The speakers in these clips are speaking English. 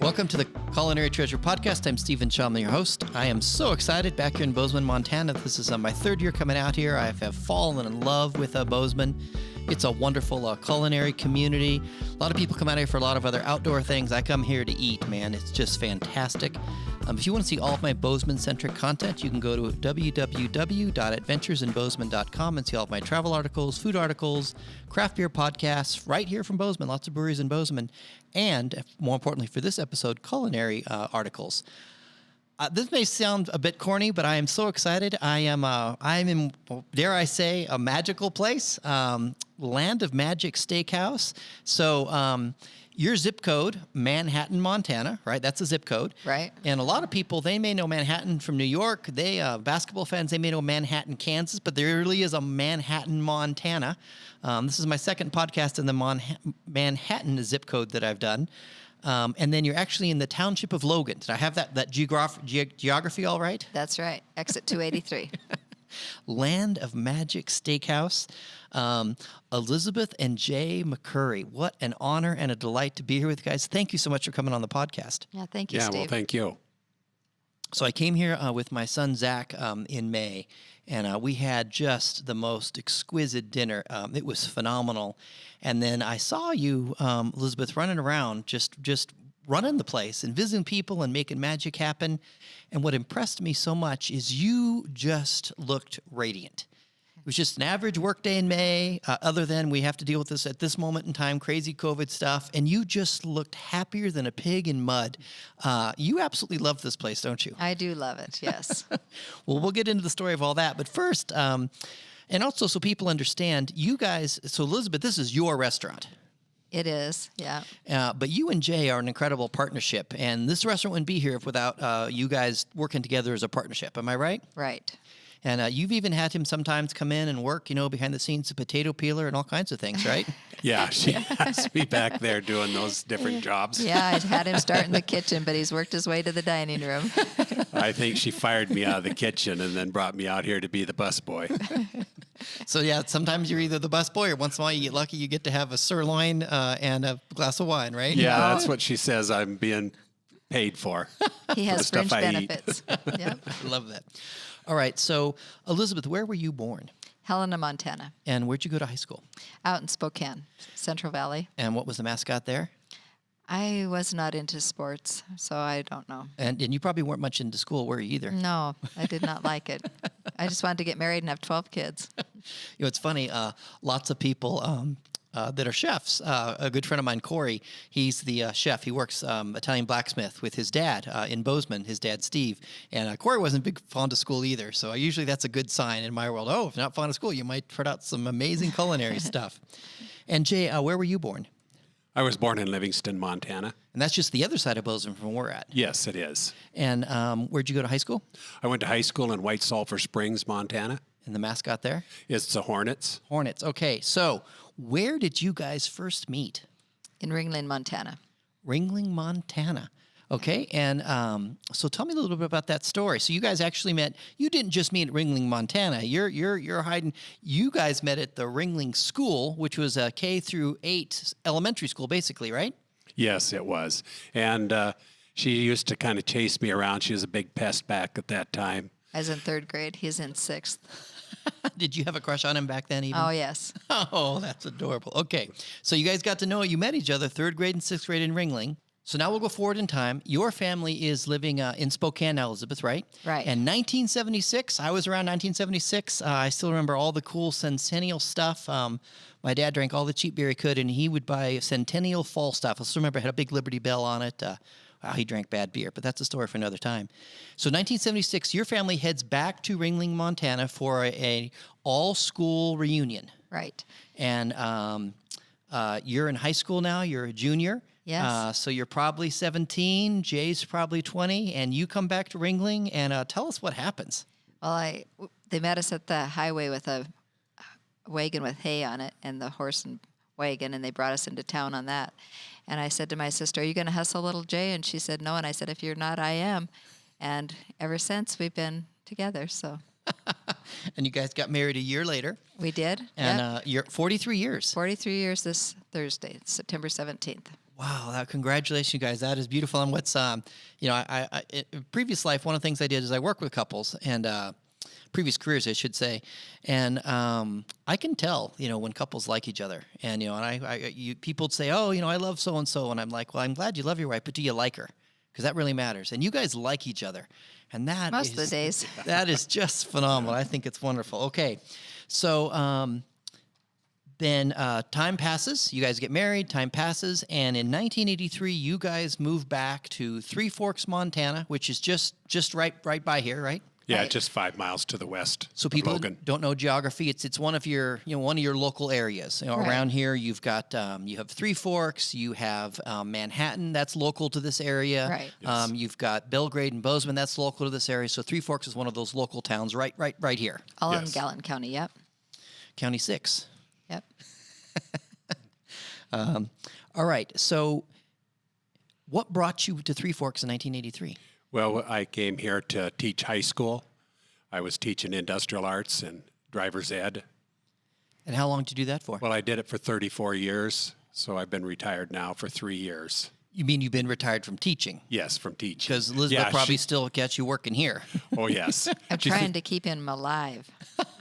Welcome to the Culinary Treasure Podcast. I'm Steven Shomler, your host. I am so excited back here in Bozeman, Montana. This is my third year coming out here. I have fallen in love with Bozeman. It's a wonderful culinary community. A lot of people come out here for a lot of other outdoor things. I come here to eat, man. It's just fantastic. If you want to see all of my Bozeman-centric content, you can go to www.adventuresinbozeman.com and see all of my travel articles, food articles, craft beer podcasts right here from Bozeman. Lots of breweries in Bozeman. And more importantly for this episode, culinary articles. This may sound a bit corny, but I am so excited. I'm in, dare I say, a magical place, Land of Magic Steakhouse. So your zip code, Manhattan, Montana, right? That's a zip code. Right. And a lot of people, they may know Manhattan from New York. They, basketball fans, they may know Manhattan, Kansas, but there really is a Manhattan, Montana. This is my second podcast in the Manhattan zip code that I've done. And then you're actually in the township of Logan. Did I have that geography all right? That's right. Exit 283. Land of Magic Steakhouse. Elizabeth and Jay McCurry. What an honor and a delight to be here with you guys. Thank you so much for coming on the podcast. Yeah, thank you, Steve. Well, thank you. So I came here with my son, Zach, in May, and we had just the most exquisite dinner. It was phenomenal. And then I saw you, Elizabeth, running around, just running the place and visiting people and making magic happen. And what impressed me so much is you just looked radiant. It was just an average workday in May, other than we have to deal with this at this moment in time, crazy COVID stuff, and you just looked happier than a pig in mud. You absolutely love this place, don't you? I do love it, yes. Well, we'll get into the story of all that, but first, and also so people understand, you guys, so Elizabeth, this is your restaurant. It is, yeah. But you and Jay are an incredible partnership, and this restaurant wouldn't be here without you guys working together as a partnership. Am I right? Right. And you've even had him sometimes come in and work, behind the scenes, a potato peeler and all kinds of things, right? Yeah, she has me back there doing those different jobs. Yeah, I had him start in the kitchen, but he's worked his way to the dining room. I think she fired me out of the kitchen and then brought me out here to be the busboy. So, yeah, sometimes you're either the busboy or once in a while you get lucky, you get to have a sirloin and a glass of wine, right? Yeah, that's what she says I'm being paid for. He has fringe benefits. Yep. I love that. All right. So, Elizabeth, where were you born? Helena, Montana. And where'd you go to high school? Out in Spokane, Central Valley. And what was the mascot there? I was not into sports, so I don't know. And you probably weren't much into school, were you either? No, I did not like it. I just wanted to get married and have 12 kids. It's funny. Lots of people that are chefs. A good friend of mine, Corey, he's the chef. He works Italian blacksmith with his dad in Bozeman, his dad, Steve. And Corey wasn't big fond of school either. So usually that's a good sign in my world. Oh, if you're not fond of school, you might put out some amazing culinary stuff. And Jay, where were you born? I was born in Livingston, Montana. And that's just the other side of Bozeman from where we're at. Yes, it is. And where'd you go to high school? I went to high school in White Sulphur Springs, Montana. And the mascot there? It's the Hornets. Hornets. Okay. So where did you guys first meet? In Ringling, Montana. Ringling, Montana. Okay. And so tell me a little bit about that story. So you guys actually met, you didn't just meet at Ringling, Montana. You're hiding, you guys met at the Ringling School, which was a K through 8 elementary school, basically, right? Yes, it was. And she used to kind of chase me around. She was a big pest back at that time. I was in 3rd grade. He's in 6th. Did you have a crush on him back then even? Oh, yes. Oh, that's adorable. Okay. So you guys got to know, you met each other 3rd grade and 6th grade in Ringling. So now we'll go forward in time. Your family is living in Spokane now, Elizabeth, right? Right. And 1976, I was around 1976. I still remember all the cool Centennial stuff. My dad drank all the cheap beer he could, and he would buy Centennial fall stuff. I still remember it had a big Liberty Bell on it. Wow, he drank bad beer, but that's a story for another time. So 1976, your family heads back to Ringling, Montana for a all-school reunion. Right. And you're in high school now. You're a junior. Yes. So you're probably 17. Jay's probably 20. And you come back to Ringling, and tell us what happens. Well, they met us at the highway with a wagon with hay on it and the horse and wagon, and they brought us into town on that. And I said to my sister, "Are you going to hustle little Jay?" And she said, "No." And I said, "If you're not, I am." And ever since, we've been together, so. And you guys got married a year later. We did. And you're 43 years. 43 years this Thursday, September 17th. Wow, congratulations, you guys. That is beautiful. And what's, in previous life, one of the things I did is I worked with couples and previous careers, I should say. And I can tell, when couples like each other. And, people would say, oh, I love so-and-so. And I'm like, well, I'm glad you love your wife, but do you like her? Because that really matters. And you guys like each other. And that Most of the days. That is just phenomenal. I think it's wonderful. Okay. So, then time passes. You guys get married. Time passes, and in 1983, you guys move back to Three Forks, Montana, which is just right by here, right? Yeah, Right. just 5 miles to the west. So of people who Logan. don't know geography, it's one of your local areas. Right. Around here, you've got you have Three Forks, you have Manhattan, that's local to this area. Right. Yes. You've got Belgrade and Bozeman, that's local to this area. So Three Forks is one of those local towns, right here, All in Yes. Gallatin County. Yep. County 6. Yep. All right. So, what brought you to Three Forks in 1983? Well, I came here to teach high school. I was teaching industrial arts and driver's ed. And how long did you do that for? Well, I did it for 34 years, so I've been retired now for 3 years. You mean you've been retired from teaching? Yes, from teaching. Because Elizabeth Yeah, probably she- still gets you working here. Oh, yes. I'm She trying to keep him alive.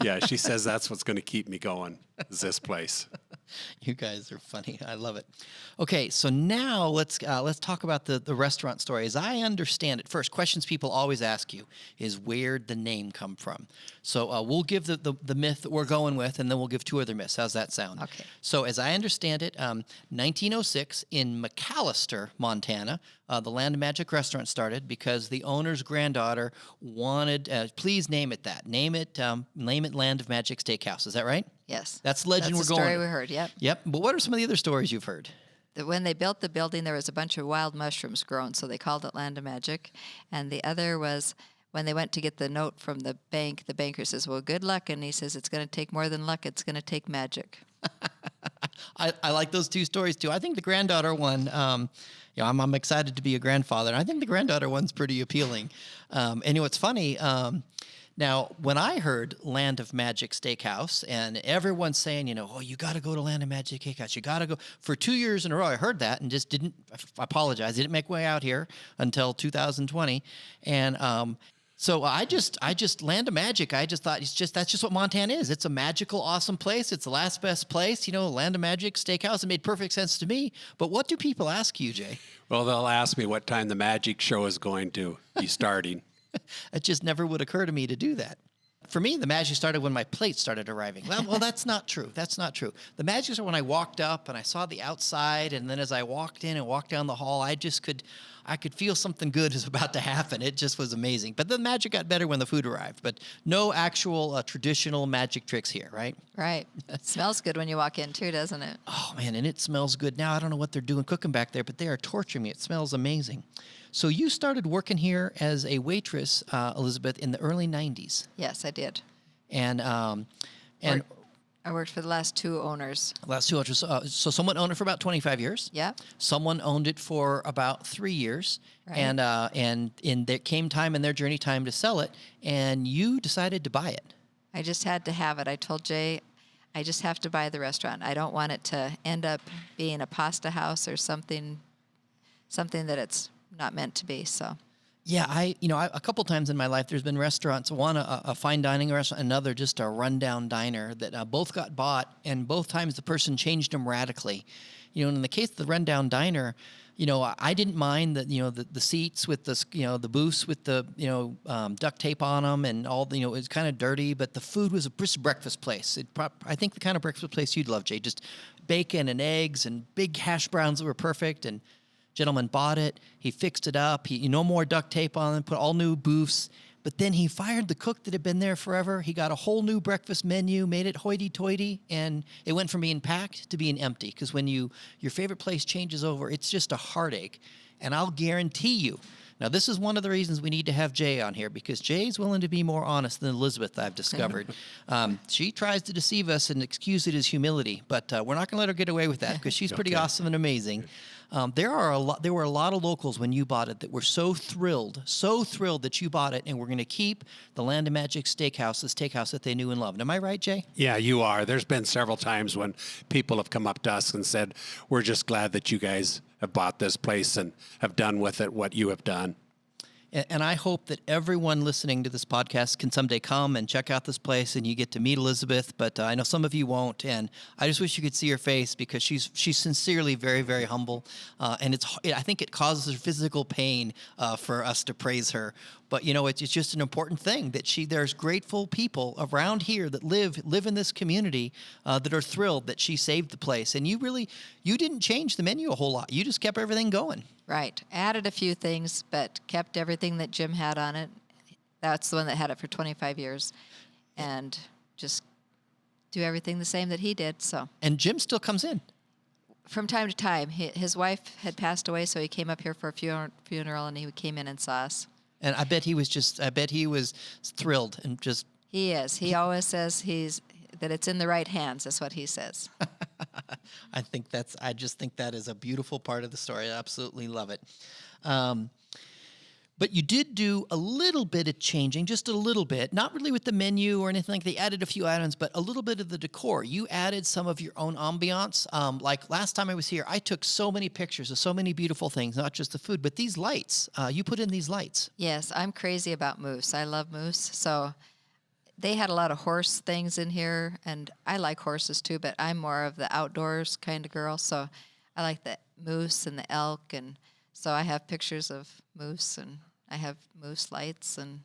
Yeah, she says that's what's going to keep me going, is this place. You guys are funny. I love it. Okay, so now let's talk about the restaurant story. As I understand it, first questions people always ask you is where'd the name come from? So we'll give the myth that we're going with, and then we'll give two other myths. How's that sound? Okay. So as I understand it, 1906 in McAllister, Montana, the Land of Magic restaurant started because the owner's granddaughter wanted. Please name it that. Name it Land of Magic Steakhouse. Is that right? Yes. That's the legend That's we're the going story with. we heard. Yep. Yep. But what are some of the other stories you've heard? That when they built the building, there was a bunch of wild mushrooms grown, so they called it Land of Magic. And the other was when they went to get the note from the bank, the banker says, well, good luck. And he says, it's going to take more than luck. It's going to take magic. I like those two stories too. I think the granddaughter one, I'm excited to be a grandfather. And I think the granddaughter one's pretty appealing. And what's funny, now when I heard Land of Magic Steakhouse and everyone's saying, oh, you got to go to Land of Magic Steakhouse. You got to go. For 2 years in a row, I heard that and just didn't, I apologize, didn't make my way out here until 2020. And, so I just Land of Magic. I just thought that's just what Montana is. It's a magical, awesome place. It's the last best place. Land of Magic Steakhouse. It made perfect sense to me. But what do people ask you, Jay? Well, they'll ask me what time the magic show is going to be starting. It just never would occur to me to do that. For me, the magic started when my plates started arriving. Well, that's not true. That's not true. The magic started when I walked up and I saw the outside, and then as I walked in and walked down the hall, I could feel something good is about to happen. It just was amazing. But the magic got better when the food arrived. But no actual traditional magic tricks here, right? Right. It smells good when you walk in, too, doesn't it? Oh, man, and it smells good. Now, I don't know what they're doing cooking back there, but they are torturing me. It smells amazing. So you started working here as a waitress, Elizabeth, in the early 90s. Yes, I did. And I worked for the last two owners. last 2 owners. So someone owned it for about 25 years. Yeah. Someone owned it for about 3 years. Right. And there came time in their journey time to sell it, and you decided to buy it. I just had to have it. I told Jay, I just have to buy the restaurant. I don't want it to end up being a pasta house or something that it's not meant to be. So. Yeah, a couple times in my life, there's been restaurants, one a fine dining restaurant, another just a rundown diner that both got bought, and both times the person changed them radically. And in the case of the rundown diner, I didn't mind the seats with the booths with the duct tape on them and all it was kind of dirty, but the food was just a breakfast place. I think the kind of breakfast place you'd love, Jay, just bacon and eggs and big hash browns that were perfect. And gentleman bought it. He fixed it up. He no more duct tape on it, put all new booths. But then he fired the cook that had been there forever. He got a whole new breakfast menu, made it hoity-toity, and it went from being packed to being empty. Because when your favorite place changes over, it's just a heartache. And I'll guarantee you, now this is one of the reasons we need to have Jay on here, because Jay's willing to be more honest than Elizabeth, I've discovered. She tries to deceive us and excuse it as humility, but we're not going to let her get away with that because she's pretty awesome and amazing. There were a lot of locals when you bought it that were so thrilled that you bought it, and we're going to keep the Land of Magic Steakhouse, the steakhouse that they knew and loved. Am I right, Jay? Yeah, you are. There's been several times when people have come up to us and said, we're just glad that you guys have bought this place and have done with it what you have done. And I hope that everyone listening to this podcast can someday come and check out this place and you get to meet Elizabeth. But I know some of you won't. And I just wish you could see her face because she's sincerely very, very humble. And I think it causes her physical pain for us to praise her. But, it's just an important thing that there's grateful people around here that live in this community that are thrilled that she saved the place. And you didn't change the menu a whole lot. You just kept everything going. Right. Added a few things, but kept everything that Jim had on it. That's the one that had it for 25 years. And just do everything the same that he did. So. And Jim still comes in. From time to time. His wife had passed away, so he came up here for a funeral, and he came in and saw us. And I bet he was thrilled and just. He is. He always says that it's in the right hands. That's what he says. I just think that is a beautiful part of the story. I absolutely love it. But you did do a little bit of changing, just a little bit, not really with the menu or anything. They added a few items, but a little bit of the decor. You added some of your own ambiance. Like last time I was here, I took so many pictures of so many beautiful things, not just the food, but these lights. You put in these lights. Yes, I'm crazy about moose. I love moose. So they had a lot of horse things in here, and I like horses too, but I'm more of the outdoors kind of girl. So I like the moose and the elk, and so I have pictures of moose, and I have moose lights. And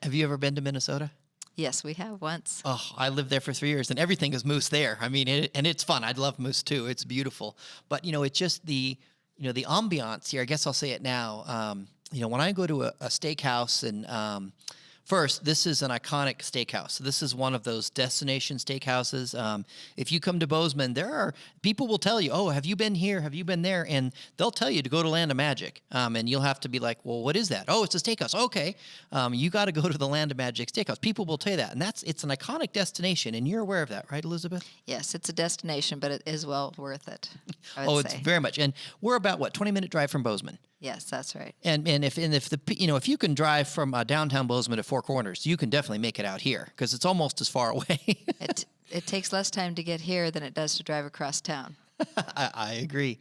have you ever been to Minnesota? Yes, we have once. Oh, I lived there for 3 years, and everything is moose there. I mean, and it's fun. I love moose too. It's beautiful. But it's just the ambiance here. I guess I'll say it now. When I go to a steakhouse and first, this is an iconic steakhouse. This is one of those destination steakhouses. If you come to Bozeman, people will tell you, oh, have you been here? Have you been there? And they'll tell you to go to Land of Magic. And you'll have to be like, well, what is that? Oh, it's a steakhouse. Okay. You got to go to the Land of Magic Steakhouse. People will tell you that. And it's an iconic destination. And you're aware of that, right, Elizabeth? Yes, it's a destination, but it is well worth it, I Oh, would it's say. very much. And we're about, 20-minute drive from Bozeman. Yes, that's right. And if you can drive from downtown Bozeman to Four Corners, you can definitely make it out here because it's almost as far away. It takes less time to get here than it does to drive across town. I agree.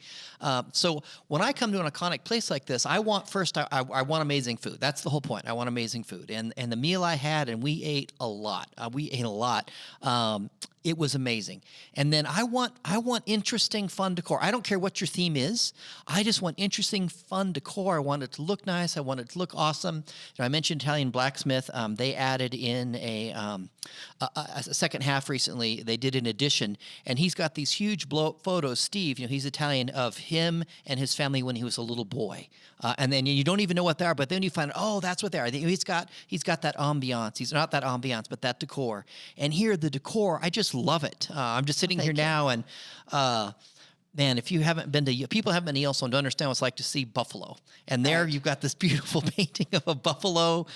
So when I come to an iconic place like this, I want amazing food. That's the whole point. I want amazing food. And the meal I had, and we ate a lot. It was amazing. And then I want interesting, fun decor. I don't care what your theme is. I just want interesting, fun decor. I want it to look nice. I want it to look awesome. I mentioned Italian Blacksmith. They added in a second half recently. They did an addition, and he's got these huge blow-up photos. Steve, he's Italian, of him and his family when he was a little boy. And then you don't even know what they are, but then you find, oh, that's what they are. He's got that ambiance. He's not that ambiance, but that decor. And here, the decor, I just love it. I'm just sitting here now, and man, if people haven't been to Yellowstone, don't understand what it's like to see buffalo. And there you've got this beautiful painting of a buffalo.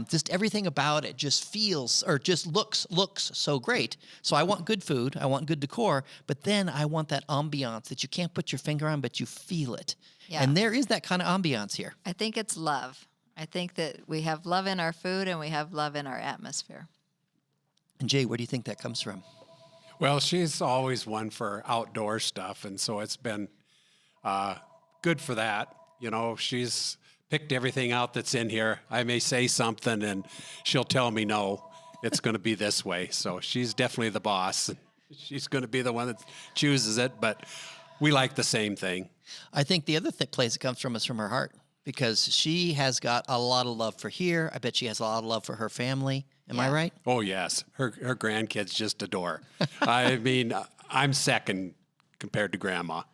Just everything about it just feels or just looks so great. So I want good food. I want good decor. But then I want that ambiance that you can't put your finger on, but you feel it. Yeah. And there is that kind of ambiance here. I think it's love. I think that we have love in our food and we have love in our atmosphere. And Jay, where do you think that comes from? Well, she's always one for outdoor stuff, and so it's been good for that. She's picked everything out that's in here. I may say something, and she'll tell me, no, it's going to be this way. So she's definitely the boss. She's going to be the one that chooses it, but we like the same thing. I think the other place it comes from is from her heart, because she has got a lot of love for here. I bet she has a lot of love for her family. Am I right? Oh, yes. Her grandkids just adore. I mean, I'm second compared to Grandma.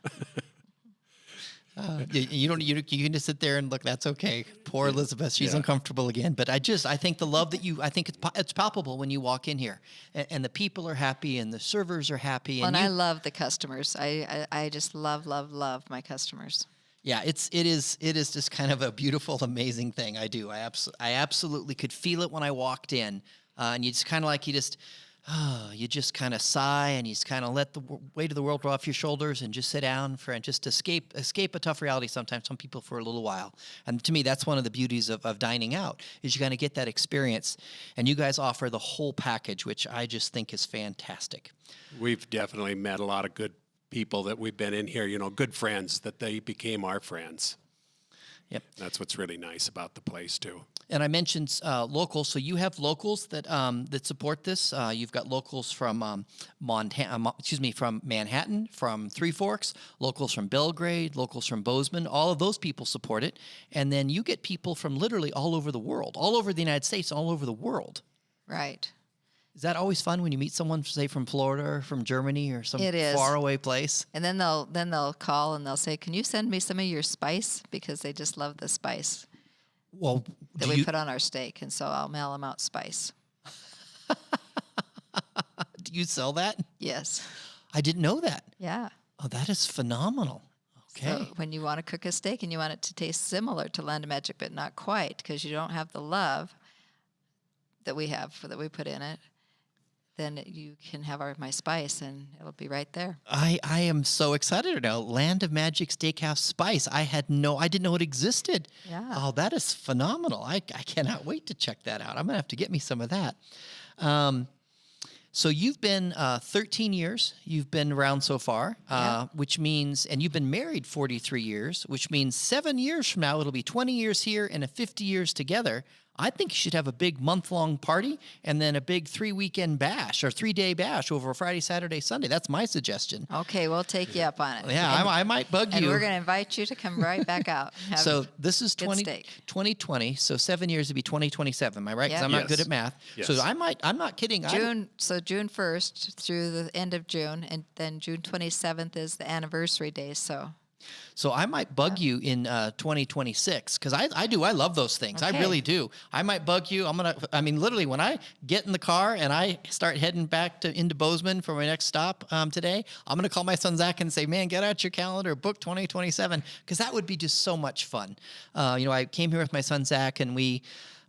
You can just sit there and look. That's okay. Poor Elizabeth, she's uncomfortable again. But I think the love that I think it's palpable when you walk in here, and the people are happy, and the servers are happy. And I love the customers. I just love my customers. Yeah, it is just kind of a beautiful, amazing thing. I do. I absolutely could feel it when I walked in, and you just kind of you just kind of sigh, and you just kind of let the weight of the world roll off your shoulders and just sit down and just escape a tough reality sometimes, some people for a little while. And to me, that's one of the beauties of dining out, is you kind of get that experience. And you guys offer the whole package, which I just think is fantastic. We've definitely met a lot of good people that we've been in here, good friends, that they became our friends. Yep. That's what's really nice about the place too. And I mentioned locals, so you have locals that that support this. You've got locals from from Manhattan, from Three Forks, locals from Belgrade, locals from Bozeman. All of those people support it, and then you get people from literally all over the world, all over the United States, all over the world. Right. Is that always fun when you meet someone, say, from Florida or from Germany or some It is. faraway place? And then they'll call and they'll say, "Can you send me some of your spice?" Because they just love the spice Well, that we put on our steak, and so I'll mail them out spice. do you sell that? Yes. I didn't know that. Yeah. Oh, that is phenomenal. Okay. So when you want to cook a steak and you want it to taste similar to Land of Magic, but not quite, because you don't have the love that we have that we put in it, then you can have my spice, and it'll be right there. I am so excited now. Land of Magic Steakhouse spice. I didn't know it existed. Yeah. Oh, that is phenomenal. I cannot wait to check that out. I'm going to have to get me some of that. So you've been 13 years. You've been around so far, which means, and you've been married 43 years, which means 7 years from now, it'll be 20 years here and 50 years together. I think you should have a big month-long party and then a big 3-weekend bash or 3-day bash over Friday, Saturday, Sunday. That's my suggestion. Okay, we'll take you up on it. Yeah, I might bug you. And we're going to invite you to come right back out. Have So this is good steak. 2020. So 7 years would be 2027. Am I right? Because Yep. I'm not Yes. good at math. Yes. So I'm not kidding. June 1st through the end of June, and then June 27th is the anniversary day. So I might bug you in 2026 because I love those things. I Okay. really do. I might bug you. Literally when I get in the car and I start heading back into Bozeman for my next stop today, I'm going to call my son Zach and say, man, get out your calendar, book 2027, because that would be just so much fun. I came here with my son Zach, and we,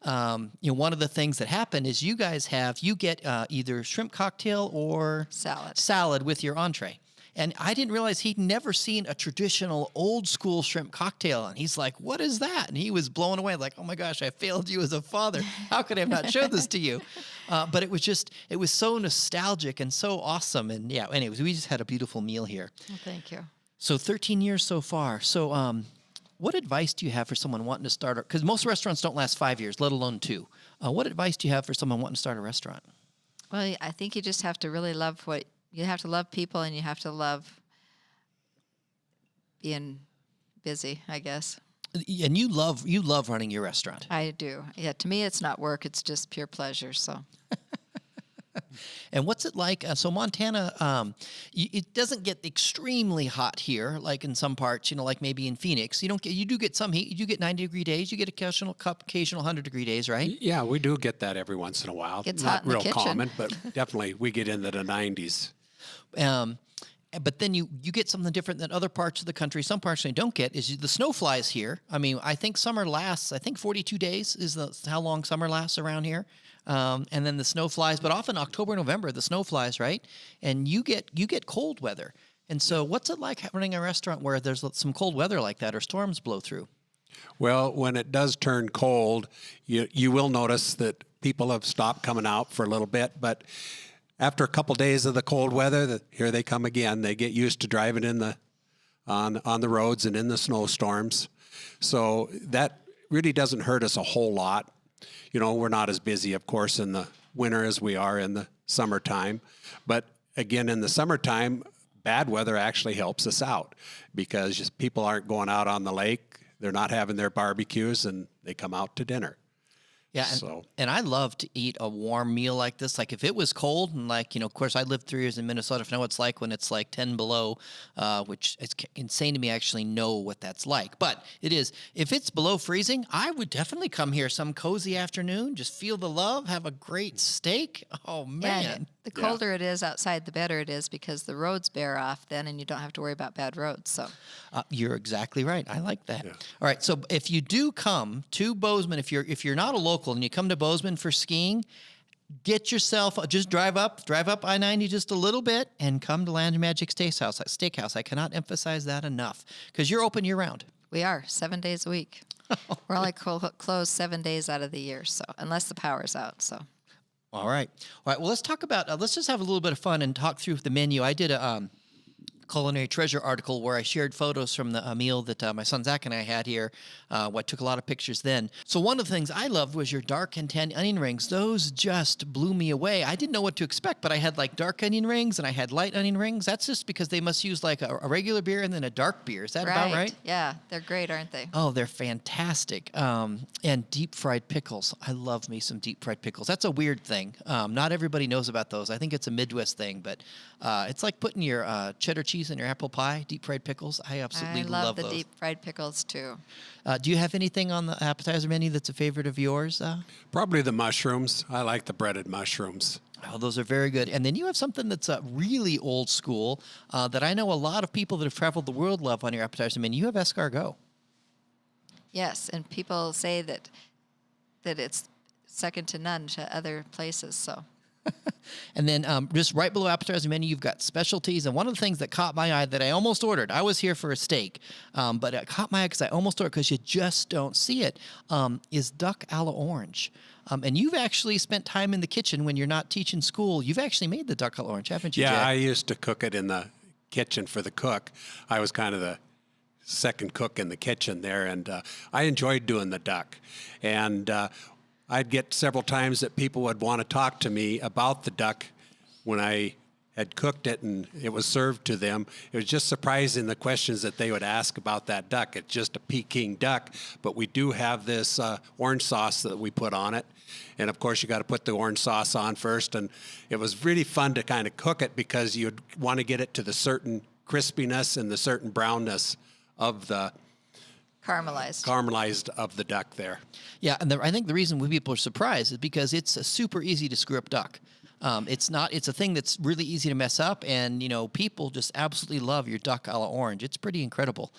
one of the things that happen is you get either shrimp cocktail or salad with your entree. And I didn't realize he'd never seen a traditional old school shrimp cocktail. And he's like, what is that? And he was blown away, like, oh my gosh, I failed you as a father. How could I have not showed this to you? But it was so nostalgic and so awesome. And yeah, anyways, we just had a beautiful meal here. Well, thank you. So 13 years so far. So what advice do you have for someone wanting to start? Because most restaurants don't last 5 years, let alone 2. What advice do you have for someone wanting to start a restaurant? Well, I think you just have to really love you have to love people, and you have to love being busy, I guess. And you love running your restaurant. I do. Yeah, to me, it's not work. It's just pure pleasure, so. And what's it like? So Montana, it doesn't get extremely hot here, like in some parts, like maybe in Phoenix. You do get some heat. You do get 90-degree days. You get occasional 100-degree days, right? Yeah, we do get that every once in a while. Gets Not hot in the real kitchen. common, but definitely we get into the 90s. But then you get something different than other parts of the country. Some parts they don't get is the snow flies here. I mean, I think summer lasts, 42 days is how long summer lasts around here. And then the snow flies, but often October, November, the snow flies, right? And you get cold weather. And so what's it like running a restaurant where there's some cold weather like that or storms blow through? Well, when it does turn cold, you will notice that people have stopped coming out for a little bit, but after a couple days of the cold weather, here they come again. They get used to driving on the roads and in the snowstorms. So that really doesn't hurt us a whole lot. We're not as busy, of course, in the winter as we are in the summertime. But again, in the summertime, bad weather actually helps us out because just people aren't going out on the lake. They're not having their barbecues, and they come out to dinner. Yeah, and I love to eat a warm meal like this. Like if it was cold and of course I lived 3 years in Minnesota. I know what it's like when it's like 10 below, which is insane to me. I actually know what that's like. But it is. If it's below freezing, I would definitely come here some cozy afternoon, just feel the love, have a great steak. Oh, man. Yeah, the colder it is outside, the better it is because the roads bear off then, and you don't have to worry about bad roads. So you're exactly right. I like that. Yeah. All right. So if you do come to Bozeman, if you're not a local and you come to Bozeman for skiing, just drive up I-90 just a little bit and come to Land of Magic Steakhouse. I cannot emphasize that enough because you're open year round. we are 7 days a week. We're only closed 7 days out of the year, so unless the power's out. So. All right. Well, let's talk about. Let's just have a little bit of fun and talk through the menu. I did Culinary Treasure article where I shared photos from the meal that my son Zach and I had here. I took a lot of pictures then. So one of the things I loved was your dark and tan onion rings. Those just blew me away. I didn't know what to expect, but I had like dark onion rings and I had light onion rings. That's just because they must use like a regular beer and then a dark beer. Is that about right? Yeah, they're great, aren't they? Oh, they're fantastic. And deep fried pickles. I love me some deep fried pickles. That's a weird thing. Not everybody knows about those. I think it's a Midwest thing, but it's like putting your cheddar cheese in your apple pie, deep fried pickles. I absolutely love the those. deep fried pickles too. Do you have anything on the appetizer menu that's a favorite of yours? Probably the mushrooms. I like the breaded mushrooms. Oh, those are very good. And then you have something that's really old school that I know a lot of people that have traveled the world love on your appetizer menu. You have escargot. Yes, and people say that it's second to none to other places. So. And then just right below appetizer menu, you've got specialties. And one of the things that caught my eye that I almost ordered, I was here for a steak, but it caught my eye because I almost ordered because you just don't see it, is duck a la orange. And you've actually spent time in the kitchen when you're not teaching school. You've actually made the duck a la orange, haven't you, Yeah, Jack? I used to cook it in the kitchen for the cook. I was kind of the second cook in the kitchen there, and I enjoyed doing the duck. And I'd get several times that people would want to talk to me about the duck when I had cooked it and it was served to them. It was just surprising the questions that they would ask about that duck. It's just a Peking duck, but we do have this orange sauce that we put on it. And of course, you got to put the orange sauce on first. And it was really fun to kind of cook it because you'd want to get it to the certain crispiness and the certain brownness of the caramelized of the duck there. Yeah, and I think the reason why people are surprised is because it's a super easy to screw up duck. It's a thing that's really easy to mess up, and people just absolutely love your duck a la orange. It's pretty incredible.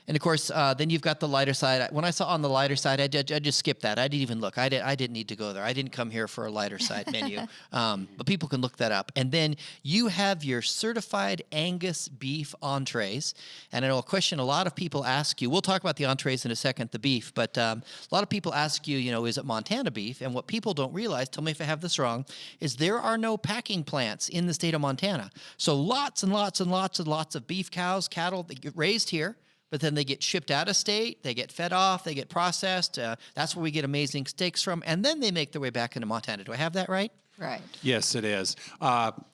And of course, then you've got the lighter side. When I saw on the lighter side, I just skipped that. I didn't even look. I didn't need to go there. I didn't come here for a lighter side menu. But people can look that up. And then you have your certified Angus beef entrees. And I know a question a lot of people ask you. We'll talk about the entrees in a second, the beef. But a lot of people ask you, is it Montana beef? And what people don't realize, tell me if I have this wrong, is there are no packing plants in the state of Montana. So lots and lots and lots and lots of beef cows, cattle that get raised here. But then they get shipped out of state, they get fed off, they get processed. That's where we get amazing steaks from. And then they make their way back into Montana. Do I have that right? Right. Yes, it is.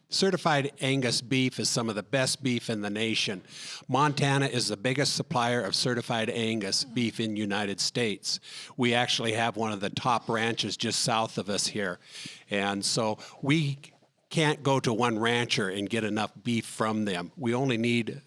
Certified Angus beef is some of the best beef in the nation. Montana is the biggest supplier of certified Angus beef in the United States. We actually have one of the top ranches just south of us here. And so we can't go to one rancher and get enough beef from them. We only need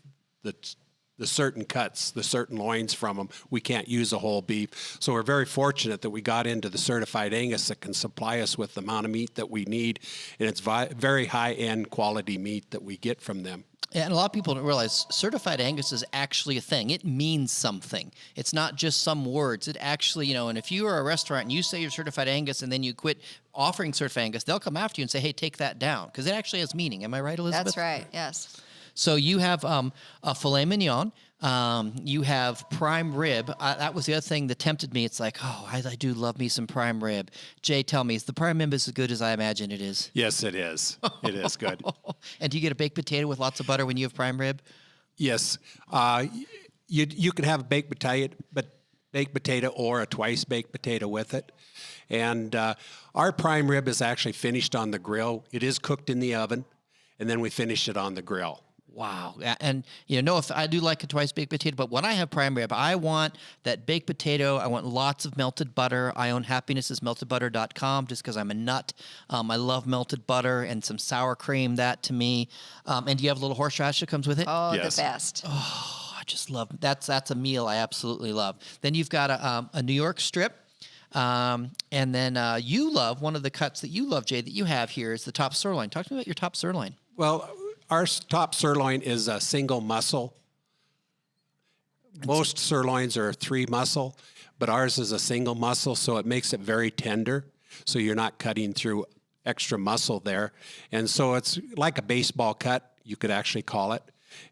the certain cuts, the certain loins from them. We can't use a whole beef. So we're very fortunate that we got into the certified Angus that can supply us with the amount of meat that we need. And it's very high-end quality meat that we get from them. And a lot of people don't realize certified Angus is actually a thing. It means something. It's not just some words. It actually, and if you are a restaurant and you say you're certified Angus and then you quit offering certified Angus, they'll come after you and say, hey, take that down. Because it actually has meaning. Am I right, Elizabeth? That's right, yes. So you have a filet mignon. You have prime rib. That was the other thing that tempted me. It's like, I do love me some prime rib. Jay, tell me, is the prime rib as good as I imagine it is? Yes, it is. It is good. And do you get a baked potato with lots of butter when you have prime rib? Yes. You can have a baked potato or a twice baked potato with it. And our prime rib is actually finished on the grill. It is cooked in the oven, and then we finish it on the grill. Wow. And, if I do like a twice baked potato, but when I have prime rib, I want that baked potato. I want lots of melted butter. I own happinessismeltedbutter.com just because I'm a nut. I love melted butter and some sour cream, that to me. And do you have a little horseradish that comes with it? Oh, Yes. the best. Oh, I just love that's a meal I absolutely love. Then you've got a New York strip. And then you love, one of the cuts that you love, Jay, that you have here is the top sirloin. Talk to me about your top sirloin. Well, our top sirloin is a single muscle. Most sirloins are 3 muscle, but ours is a single muscle, so it makes it very tender. So you're not cutting through extra muscle there. And so it's like a baseball cut, you could actually call it.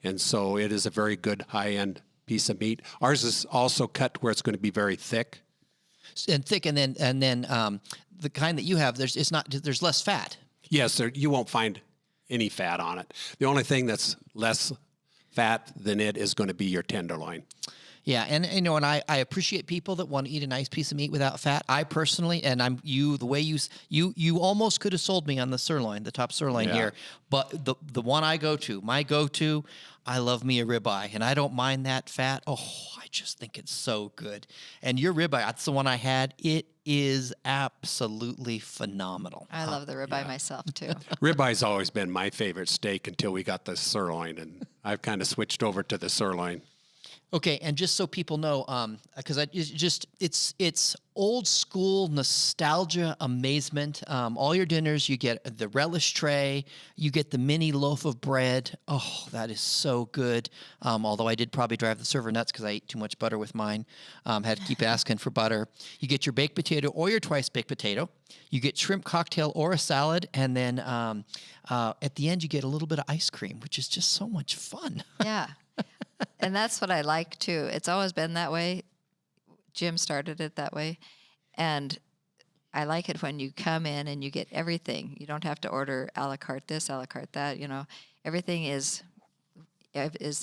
And so it is a very good high-end piece of meat. Ours is also cut where it's going to be very thick. And thick, and then the kind that you have, there's less fat. Yes, you won't find any fat on it. The only thing that's less fat than it is going to be your tenderloin. Yeah, and I appreciate people that want to eat a nice piece of meat without fat. I personally, and the way you almost could have sold me on the sirloin, the top sirloin here, but the one my go-to, I love me a ribeye, and I don't mind that fat. Oh, I just think it's so good. And your ribeye, that's the one I had. It is absolutely phenomenal. I love the ribeye myself too. Ribeye's always been my favorite steak until we got the sirloin, and I've kind of switched over to the sirloin. Okay, and just so people know, because it's old school nostalgia amazement. All your dinners, you get the relish tray, you get the mini loaf of bread. Oh, that is so good. Although I did probably drive the server nuts because I ate too much butter with mine. Had to keep asking for butter. You get your baked potato or your twice baked potato. You get shrimp cocktail or a salad, and then at the end you get a little bit of ice cream, which is just so much fun. Yeah. And that's what I like too. It's always been that way. Jim started it that way. And I like it when you come in and you get everything. You don't have to order a la carte this, a la carte that, Everything is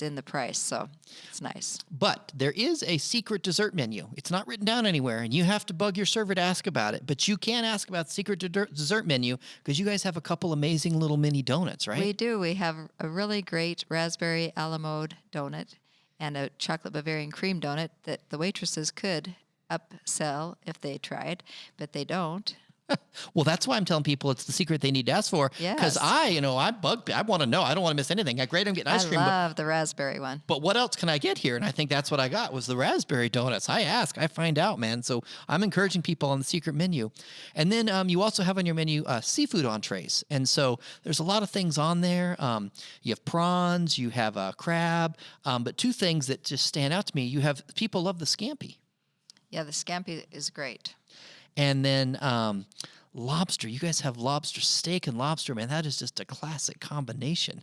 in the price, so it's nice. But there is a secret dessert menu. It's not written down anywhere, and you have to bug your server to ask about it. But you can ask about the secret dessert menu because you guys have a couple amazing little mini donuts, right? We do. We have a really great raspberry a la mode donut and a chocolate Bavarian cream donut that the waitresses could upsell if they tried, but they don't. Well, that's why I'm telling people it's the secret they need to ask for. Because Yes. I want to know. I don't want to miss anything. Great, I'm getting ice cream. I love the raspberry one. But what else can I get here? And I think that's what I got was the raspberry donuts. I ask, I find out, man. So I'm encouraging people on the secret menu. And then you also have on your menu seafood entrees. And so there's a lot of things on there. You have prawns, you have crab. But two things that just stand out to me. People love the scampi. Yeah, the scampi is great. And then lobster. You guys have lobster steak and lobster, man. That is just a classic combination.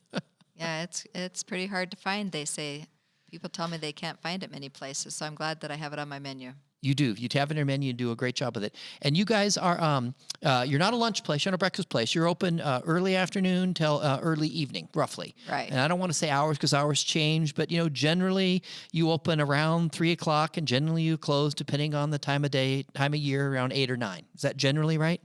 Yeah, it's pretty hard to find, they say. People tell me they can't find it many places, so I'm glad that I have it on my menu. You do. You have it in your menu and do a great job with it. And you guys are, you're not a lunch place, you're not a breakfast place. You're open early afternoon till early evening, roughly. Right. And I don't want to say hours because hours change, but, generally you open around 3 o'clock and generally you close depending on the time of day, time of year, around 8 or 9. Is that generally right?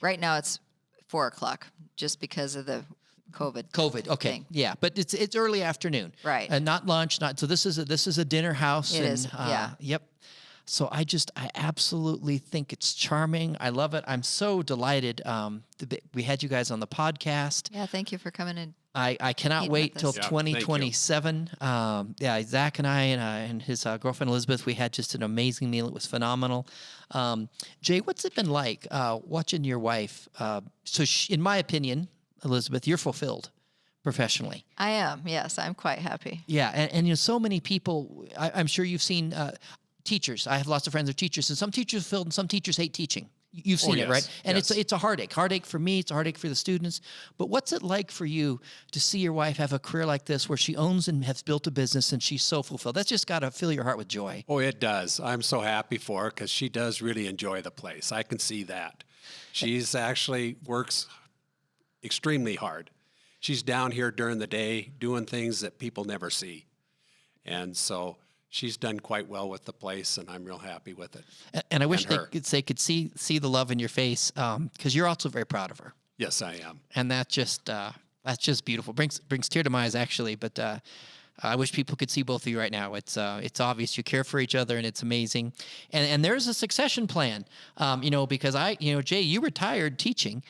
Right now it's 4 o'clock just because of the COVID. Okay. thing. Yeah. But it's early afternoon. Right. And not lunch, so this is a dinner house. It is, yeah. Yep. So I absolutely think it's charming. I love it. I'm so delighted. We had you guys on the podcast. Yeah, thank you for coming in. I cannot Eating wait with till us. Yeah, 2027. Zach and I and his girlfriend Elizabeth, we had just an amazing meal. It was phenomenal. Jay, what's it been like watching your wife? In my opinion, Elizabeth, you're fulfilled professionally. I am, yes. I'm quite happy. Yeah, and so many people. I'm sure you've seen teachers. I have lots of friends who are teachers, and some teachers are filled, and some teachers hate teaching. You've seen it, right? And yes. it's a heartache. Heartache for me. It's a heartache for the students. But what's it like for you to see your wife have a career like this, where she owns and has built a business, and she's so fulfilled? That's just got to fill your heart with joy. Oh, it does. I'm so happy for her because she does really enjoy the place. I can see that. She's actually works extremely hard. She's down here during the day doing things that people never see. And so she's done quite well with the place, and I'm real happy with it. And I wish And her. they could see the love in your face, because you're also very proud of her. Yes, I am. And that's just beautiful. Brings tear to my eyes, actually. But I wish people could see both of you right now. It's obvious you care for each other, and it's amazing. And there's a succession plan, because Jay, you retired teaching.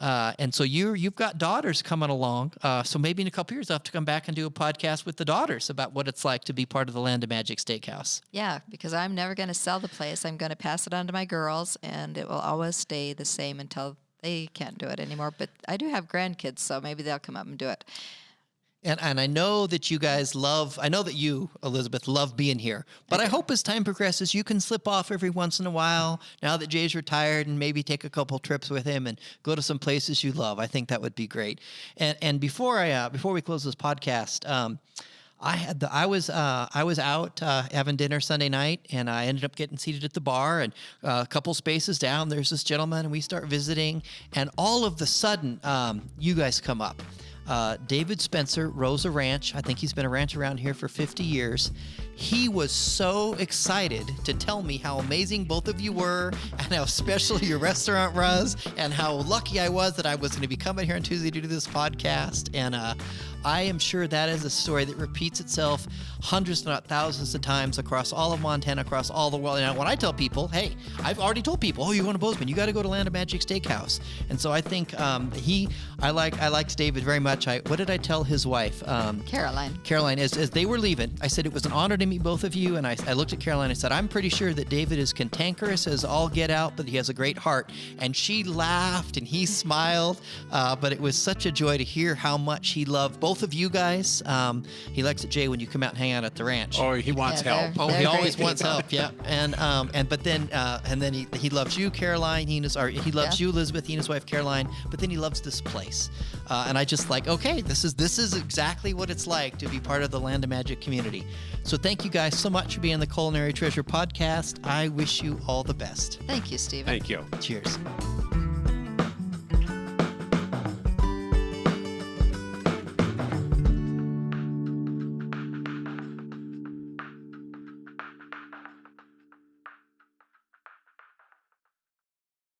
And so you've got daughters coming along. So maybe in a couple years, I'll have to come back and do a podcast with the daughters about what it's like to be part of the Land of Magic Steakhouse. Yeah, because I'm never going to sell the place. I'm going to pass it on to my girls, and it will always stay the same until they can't do it anymore. But I do have grandkids, so maybe they'll come up and do it. And I know that you guys I know that you, Elizabeth, love being here. But I hope as time progresses, you can slip off every once in a while, now that Jay's retired, and maybe take a couple trips with him and go to some places you love. I think that would be great. And before we close this podcast, I was out having dinner Sunday night, and I ended up getting seated at the bar, and a couple spaces down, there's this gentleman, and we start visiting, and all of the sudden, you guys come up. David Spencer, Rosa Ranch. I think he's been a ranch around here for 50 years. He was so excited to tell me how amazing both of you were and how special your restaurant was and how lucky I was that I was going to be coming here on Tuesday to do this podcast. And I am sure that is a story that repeats itself hundreds, if not thousands of times across all of Montana, across all the world. Now, when I tell people, hey, I've already told people, oh, you're going to Bozeman, you got to go to Land of Magic Steakhouse. And so I think I liked David very much. What did I tell his wife? Caroline, as they were leaving, I said it was an honor to meet both of you. And I looked at Caroline and I said, I'm pretty sure that David is cantankerous as all get out, but he has a great heart. And she laughed and he smiled. But it was such a joy to hear how much he loved both of you guys. He likes it, Jay, when you come out and hang out at the ranch. Oh, he wants help. Oh, he always wants help. Yeah, and then he loves you, Caroline. He loves you, Elizabeth. He and his wife, Caroline. But then he loves this place, and I just like, okay, this is exactly what it's like to be part of the Land of Magic community. So thank you guys so much for being on the Culinary Treasure Podcast. I wish you all the best. Thank you, Stephen. Thank you. Cheers.